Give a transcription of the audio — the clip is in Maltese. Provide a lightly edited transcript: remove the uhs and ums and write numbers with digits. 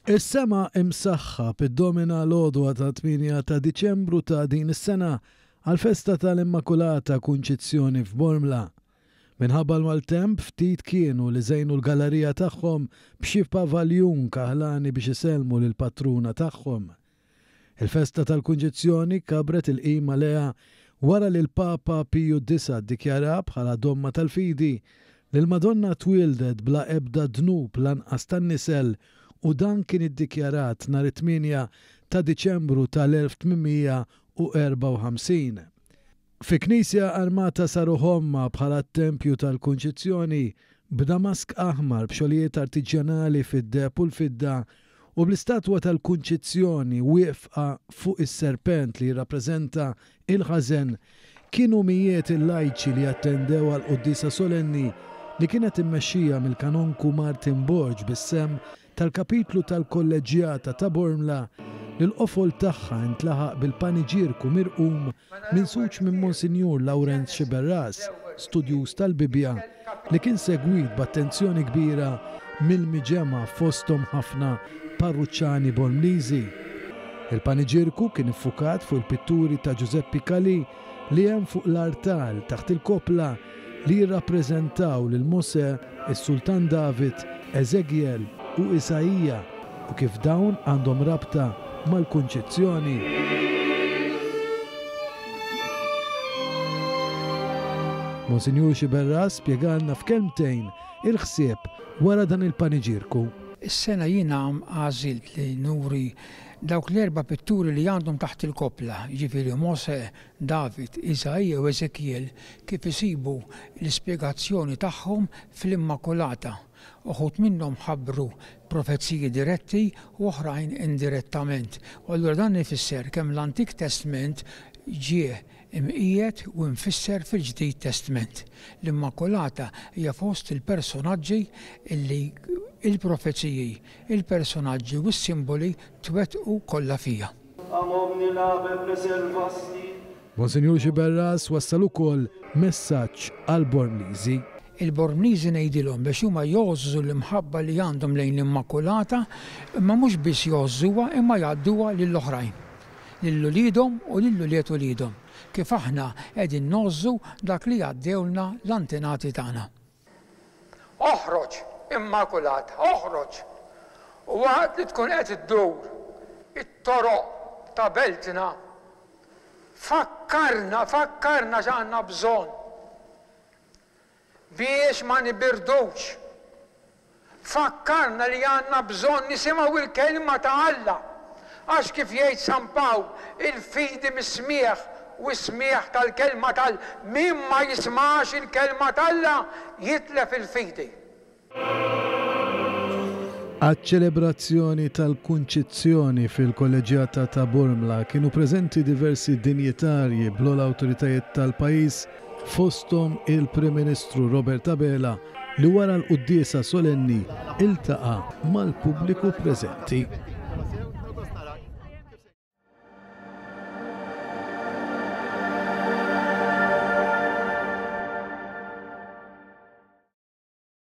Is-sema imsaħħa bid-domina l-għodwa ta' 8 ta' Diċembru ta' din is-sena għal-festa tal-Immakulata Kunċizzjoni f'Bormla. Minħabba l-maltemp ftit kienu li żejnu l-gallerija tagħhom b'xi pavaljun kaħlani biex iselmu lill-patruna tagħhom. Il-festa tal-Kunċizzjoni kabret il-qima leha wara li l-Papa Piju IX ddikjara bħala domma tal-fidi li l-Madonna twildet bla ebda dnub lanqas tan-nisel u dan kien iddikjarat nhar 8 ta' Diċembru tal-1854. Fi Knisja Armata saru ħomma bħala t-tempju tal-Kunċizzjoni b'damask aħmar b'xogħlijiet artiġjanali fid-deb u l-fidda u bl-istatwa tal-Kunċizzjoni wieqfa fuq is-serpent li jirrappreżenta il-ħażen kienu mijiet il-lajċi li attendew għal qudiesa solenni li kienet immexxija mill-kanonku Martin Borg bis-sem tal-kapitlu tal-kolleġjata ta' Bormla li l-qofol tagħha intlaħaq bil-paniġirku mirqum minn suċ minn Monsinjur Lawrence Xiberras, studjuż tal-Bibja, li kien segwit b'attenzjoni kbira mill-miġema fosthom ħafna parruċċani Bormliżi. Il-paniġirku kien iffukat fuq il-pitturi ta' Giuseppe Calì li hemm fuq l-artal taħt il-kopla li jirrappreżentaw lil Mosè, is-Sultan David, Eżekiel u Isaija u kif dawn għandhom rabta mal-Kunċizzjoni. Monsinjur Xiberras spjegalna f'kelmtejn il-ħsieb wara dan il-paniġirku. Is-sena jiena għażilt li nuri dawk l-4 pitturi li għandhom taħt il-kopla, jiġifieri Mosè, David, Isaija u Eżekiel, kif isibu l-ispjegazzjoni tagħhom fl-Immakulata. Uħud minnhom ħabbru profezziji diretti u oħrajn indirettament. U allura dan ifisser kemm l-Antik Testament ġie imqiegħed u mfisser fil-Ġdid Testament. L-Immakulata hija fost il-personaġġi illi il-profezziji, il-personaġġi u s-simboli twettqu kollha fija. Monsinjur Xiberras wassal ukoll messaġġ għal Bormliżi. Il-Bormliżi ngħidilhom biex huma jgħozzu l-imħabba li għandhom lejn l-Immakulata, imma mhux biss jgħozzuha imma jgħadduha lill-oħrajn, lill-uliedhom u lill-ulied ulidhom, kif aħna qegħdin nogħżu dak li għaddewlna l-antenati tagħna. Oħroġ Immakulata, oħroġ! U waqt li tkun qed iddur it-toroq ta' beltina, fakkarna x'għandna bżonn biex ma nibirdux. Fakkarna li għandna bżonn nisimgħu il-kelma ta' Alla. Għax kif jgħid San Pawl, il-fidi mis-smieħ u s-smieħ tal-kelma min ma jismax il-kelma tal-Alla jitlef il-fidi. Għaċ-ċelebrazzjoni tal-Kunċizzjoni fil-kolleġjata ta' Bormla kienu preżenti diversi dinjetarji bl-awtoritajiet tal-pajjiż fosthom il-Prim Ministru Robert Abela li wara l-quddiesa solenni iltaqa' mal-pubbliku preżenti.